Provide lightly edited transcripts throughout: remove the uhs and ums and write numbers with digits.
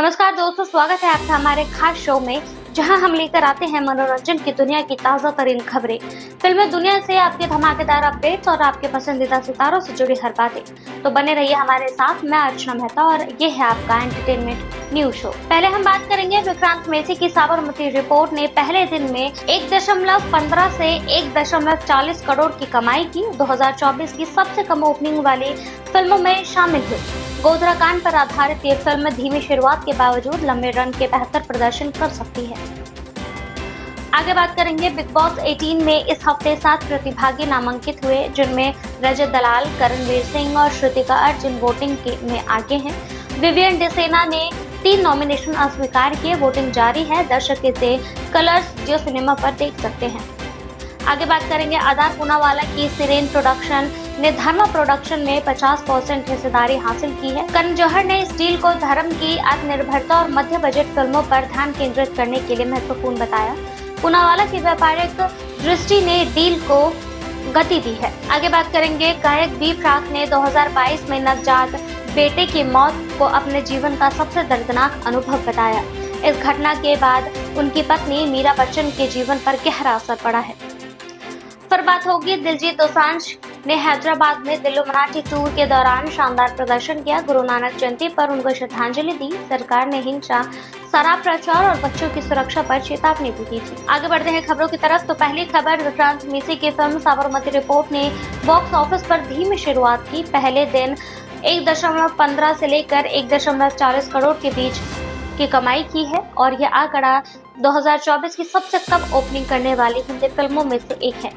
नमस्कार दोस्तों, स्वागत है आपका हमारे खास शो में, जहां हम लेकर आते हैं मनोरंजन की दुनिया की ताजा तरीन खबरें, फिल्म दुनिया से आपके धमाकेदार अपडेट्स और आपके पसंदीदा सितारों से जुड़ी हर बातें। तो बने रहिए हमारे साथ। मैं अर्चना मेहता और ये है आपका एंटरटेनमेंट न्यूज शो। पहले हम बात करेंगे विक्रांत मैसी की साबरमती रिपोर्ट ने पहले दिन में 1.15 से 1.40 करोड़ की कमाई की। 2024 की सबसे कम ओपनिंग वाली फिल्मों में शामिल हुई। गोधरा कांड पर आधारित ये फिल्म धीमी शुरुआत के बावजूद लंबे रन के बेहतर प्रदर्शन कर सकती है। आगे बात करेंगे बिग बॉस 18 में इस हफ्ते 7 प्रतिभागी नामांकित हुए, जिनमें रजत दलाल, करणवीर सिंह और श्रुतिका अर्जुन वोटिंग में आगे हैं। विवियन डिसेना ने 3 नॉमिनेशन अस्वीकार किए। वोटिंग जारी है। दर्शक इसे कलर्स जियो सिनेमा पर देख सकते हैं। आगे बात करेंगे आधार पूनावाला की सिरेन प्रोडक्शन ने धर्मा प्रोडक्शन में 50% हिस्सेदारी हासिल की है। करण जौहर ने इस डील को धर्म की आत्मनिर्भरता और मध्य बजट फिल्मों पर ध्यान केंद्रित करने के लिए महत्वपूर्ण बताया। पूनावाला की व्यापारिक दृष्टि ने डील को गति दी है। आगे बात करेंगे गायक बी प्राक ने 2022 में नवजात बेटे की मौत को अपने जीवन का सबसे दर्दनाक अनुभव बताया। इस घटना के बाद उनकी पत्नी मीरा बच्चन के जीवन पर गहरा असर पड़ा है। फिर बात होगी दिलजीत दोसांझ ने हैदराबाद में दिल्लू मराठी टूर के दौरान शानदार प्रदर्शन किया। गुरु नानक जयंती पर उनको श्रद्धांजलि दी। सरकार ने हिंसा, शराब प्रचार और बच्चों की सुरक्षा पर चेतावनी भी दी थी। आगे बढ़ते हैं खबरों की तरफ। तो पहली खबर, विक्रांत मैसी की फिल्म साबरमती रिपोर्ट ने बॉक्स ऑफिस पर धीमी शुरुआत की। पहले दिन 1.15 से लेकर 1.40 करोड़ के बीच की कमाई की है और यह आंकड़ा 2024 की सबसे कम ओपनिंग करने वाली हिंदी फिल्मों में से एक है,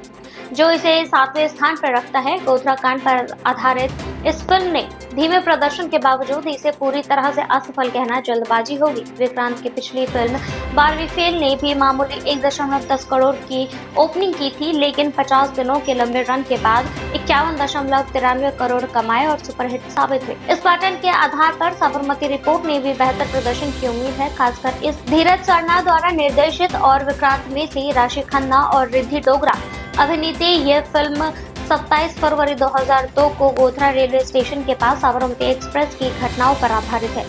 जो इसे 7वें स्थान पर रखता है। गोधरा कांड पर आधारित इस फिल्म ने धीमे प्रदर्शन के बावजूद इसे पूरी तरह से असफल कहना जल्दबाजी होगी। विक्रांत की पिछली फिल्म 12वीं फेल ने भी मामूली 1.10 करोड़ की ओपनिंग की थी, लेकिन 50 दिनों के लंबे रन के बाद 51.93 करोड़ कमाए और सुपरहिट साबित हुए। इस पैटर्न के आधार पर साबरमती रिपोर्ट ने भी बेहतर प्रदर्शन की उम्मीद है, खासकर इस धीरज सरना द्वारा निर्देशित और विक्रांत मैसी, राशि खन्ना और रिद्धि डोगरा अभिनीत यह फिल्म 27 फरवरी 2002 को गोधरा रेलवे स्टेशन के पास साबरमती एक्सप्रेस की घटनाओं पर आधारित है।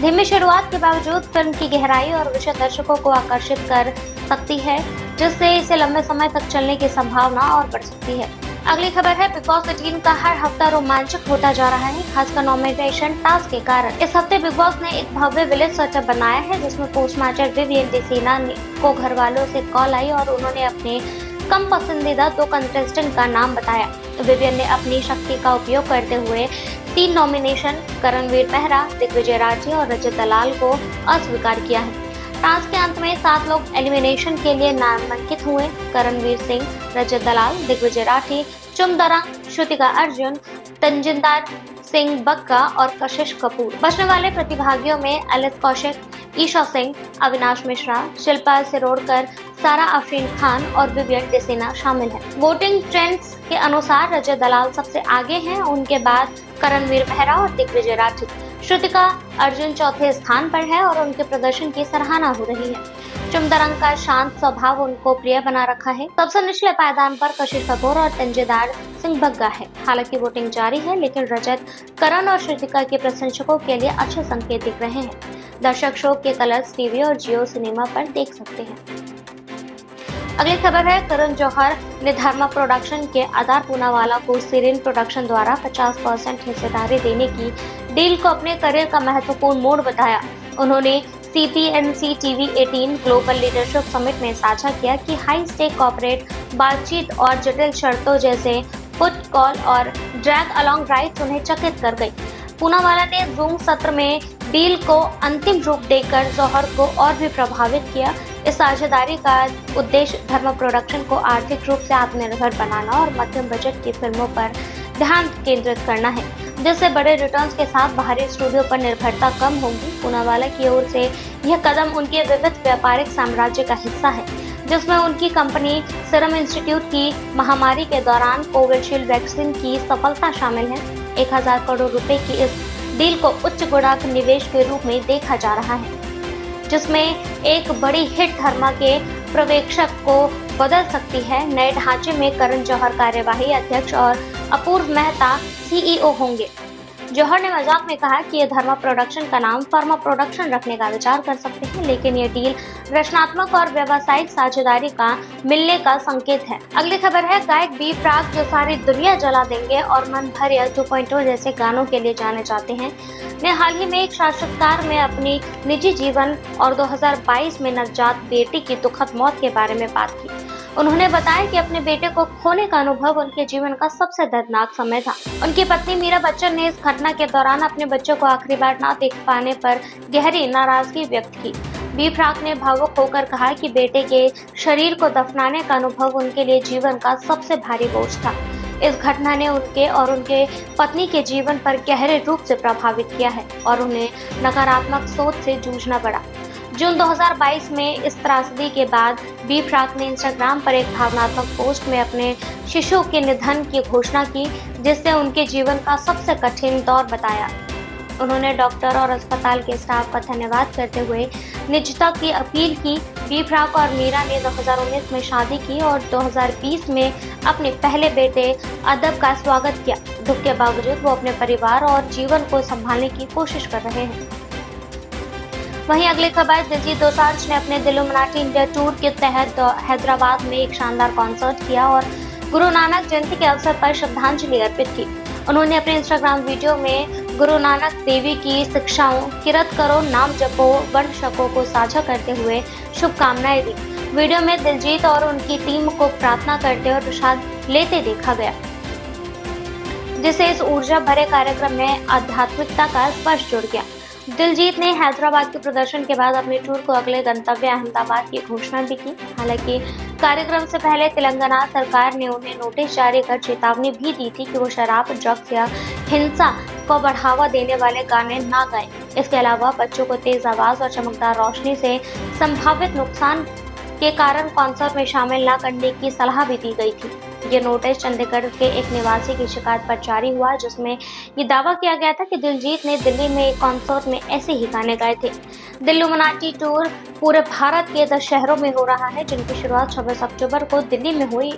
धीमी शुरुआत के बावजूद फिल्म की गहराई और विषय दर्शकों को आकर्षित कर सकती है, जिससे इसे लंबे समय तक चलने की संभावना और बढ़ सकती है। अगली खबर है, बिग बॉस 18 का हर हफ्ता रोमांचक होता जा रहा है, खासकर नॉमिनेशन टास्क के कारण। इस हफ्ते बिग बॉस ने एक भव्य विलेज सेटअप बनाया है, जिसमें पोस्ट मास्टर विवियन डिसेना को घर वालों से कॉल आई और उन्होंने अपने कम पसंदीदा 2 कंटेस्टेंट का नाम बताया। विवियन ने अपनी शक्ति का उपयोग करते हुए 3 नॉमिनेशन करणवीर मेहरा, दिग्विजय राठी और रजत दलाल को अस्वीकार किया है। टास्क के अंत में 7 लोग एलिमिनेशन के लिए नामांकित हुए। करणवीर सिंह, रजत दलाल, दिग्विजय राठी, चुमदरंग, श्रुतिका अर्जुन, तंजिंदर सिंह बग्गा और कशिश कपूर। बचने वाले प्रतिभागियों में एलिस कौशिक, ईशा सिंह, अविनाश मिश्रा, शिल्पा सिरोडकर, सारा अफरीन खान और विवियन डिसेना शामिल हैं। वोटिंग ट्रेंड्स के अनुसार रजत दलाल सबसे आगे हैं, उनके बाद करणवीर मेहरा और दिग्विजय राठी। श्रुतिका अर्जुन चौथे स्थान पर है और उनके प्रदर्शन की सराहना हो रही है। चुमदरंग का शांत स्वभाव उनको प्रिय बना रखा है। सबसे निचले पायदान पर कशिश कपूर और तंजीदार सिंह बग्गा है। हालांकि वोटिंग जारी है, लेकिन रजत, करण और श्रुतिका के प्रशंसकों के लिए अच्छे संकेत दिख रहे हैं। दर्शक शो के कलर्स टीवी और जियो सिनेमा पर देख सकते हैं। अगली खबर है, करण जौहर ने धर्मा प्रोडक्शन के आधार पूनावाला को सिरेन प्रोडक्शन द्वारा 50% हिस्सेदारी देने की डील को अपने करियर का महत्वपूर्ण मोड़ बताया। उन्होंने CPNC TV 18 global leadership summit में साझा किया कि हाई स्टेक कॉर्पोरेट बातचीत और जटिल शर्तों जैसे पुट कॉल और ड्रैग अलोंग राइट्स उन्हें चकित कर गई। पूनावाला ने जूम सत्र में डील को अंतिम रूप देकर जौहर को और भी प्रभावित किया। इस साझेदारी का उद्देश्य धर्मा प्रोडक्शन को आर्थिक रूप से आत्मनिर्भर बनाना और मध्यम बजट की फिल्मों पर ध्यान केंद्रित करना है, जिससे बड़े रिटर्न्स के साथ बाहरी स्टूडियो पर निर्भरता कम होगी। पूनावाला की ओर से यह कदम उनके विविध व्यापारिक साम्राज्य का हिस्सा है, जिसमें उनकी कंपनी सीरम इंस्टीट्यूट की महामारी के दौरान कोविशील्ड वैक्सीन की सफलता शामिल है। 1000 करोड़ रुपए की इस डील को उच्च गुणांक निवेश के रूप में देखा जा रहा है, जिसमें एक बड़ी हिट धर्मा के पर्यवेक्षक को बदल सकती है। नए ढांचे में करण जौहर कार्यवाही अध्यक्ष और अपूर्व मेहता CEO होंगे। जौहर ने मजाक में कहा कि ये धर्मा प्रोडक्शन का नाम फर्मा प्रोडक्शन रखने का विचार कर सकते हैं, लेकिन ये डील रचनात्मक और व्यावसायिक साझेदारी का मिलने का संकेत है। अगली खबर है गायक बी प्राक, जो सारी दुनिया जला देंगे और मन भरिया 2.0 जैसे गानों के लिए जाने जाते हैं, ने हाल ही में एक साक्षात्कार में अपनी निजी जीवन और 2022 में नवजात बेटी की दुखद मौत के बारे में बात की। उन्होंने बताया कि अपने बेटे को खोने का अनुभव उनके जीवन का सबसे दर्दनाक समय था। उनकी पत्नी मीरा बच्चन ने इस घटना के दौरान अपने बच्चों को आखिरी बार न देख पाने पर गहरी नाराजगी व्यक्त की। बी प्राक ने भावुक होकर कहा कि बेटे के शरीर को दफनाने का अनुभव उनके लिए जीवन का सबसे भारी बोझ था। इस घटना ने उनके और उनके पत्नी के जीवन पर गहरे रूप से प्रभावित किया है और उन्हें नकारात्मक सोच से जूझना पड़ा। जून 2022 में इस त्रासदी के बाद बी प्राक ने इंस्टाग्राम पर एक भावनात्मक पोस्ट में अपने शिशु के निधन की घोषणा की, जिससे उनके जीवन का सबसे कठिन दौर बताया। उन्होंने डॉक्टर और अस्पताल के स्टाफ का धन्यवाद करते हुए निजता की अपील की। बी प्राक और मीरा ने 2019 में शादी की और 2020 में अपने पहले बेटे अदब का स्वागत किया। दुख के बावजूद वो अपने परिवार और जीवन को संभालने की कोशिश कर रहे हैं। वहीं अगली खबर, दिलजीत दोसांझ ने अपने दिल्लुमिनाटी इंडिया टूर के तहत हैदराबाद में एक शानदार कॉन्सर्ट किया और गुरु नानक जयंती के अवसर पर श्रद्धांजलि अर्पित की। उन्होंने अपने इंस्टाग्राम वीडियो में गुरु नानक देवी की शिक्षाओं, किरत करो, नाम जपो, वर्ण शको को साझा करते हुए शुभकामनाएं दी। वीडियो में दिलजीत और उनकी टीम को प्रार्थना करते और प्रसाद लेते देखा गया, जिससे इस ऊर्जा भरे कार्यक्रम में आध्यात्मिकता का स्पर्श जुड़ गया। दिलजीत ने हैदराबाद के प्रदर्शन के बाद अपने टूर को अगले गंतव्य अहमदाबाद की घोषणा भी की। हालांकि कार्यक्रम से पहले तेलंगाना सरकार ने उन्हें नोटिस जारी कर चेतावनी भी दी थी कि वो शराब, ड्रग्स या हिंसा को बढ़ावा देने वाले गाने ना गाएं। इसके अलावा बच्चों को तेज आवाज और चमकदार रोशनी से संभावित नुकसान के कारण कॉन्सर्ट में शामिल न करने की सलाह भी दी गई थी। ये नोटिस चंडीगढ़ के एक निवासी की शिकायत पर जारी हुआ, जिसमें ये दावा किया गया था कि दिलजीत ने दिल्ली में एक कॉन्सर्ट में ऐसे ही गाने गाए थे। दिल्लुमिनाटी टूर पूरे भारत के 10 शहरों में हो रहा है, जिनकी शुरुआत 26 अक्टूबर को दिल्ली में हुई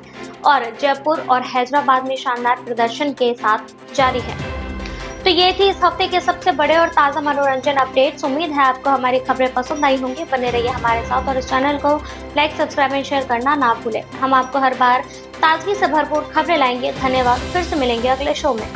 और जयपुर और हैदराबाद में शानदार प्रदर्शन के साथ जारी है। तो ये थी इस हफ्ते के सबसे बड़े और ताज़ा मनोरंजन अपडेट्स। उम्मीद है आपको हमारी खबरें पसंद आई होंगी। बने रहिए हमारे साथ और इस चैनल को लाइक, सब्सक्राइब और शेयर करना ना भूलें। हम आपको हर बार ताजगी से भरपूर खबरें लाएंगे। धन्यवाद। फिर से मिलेंगे अगले शो में।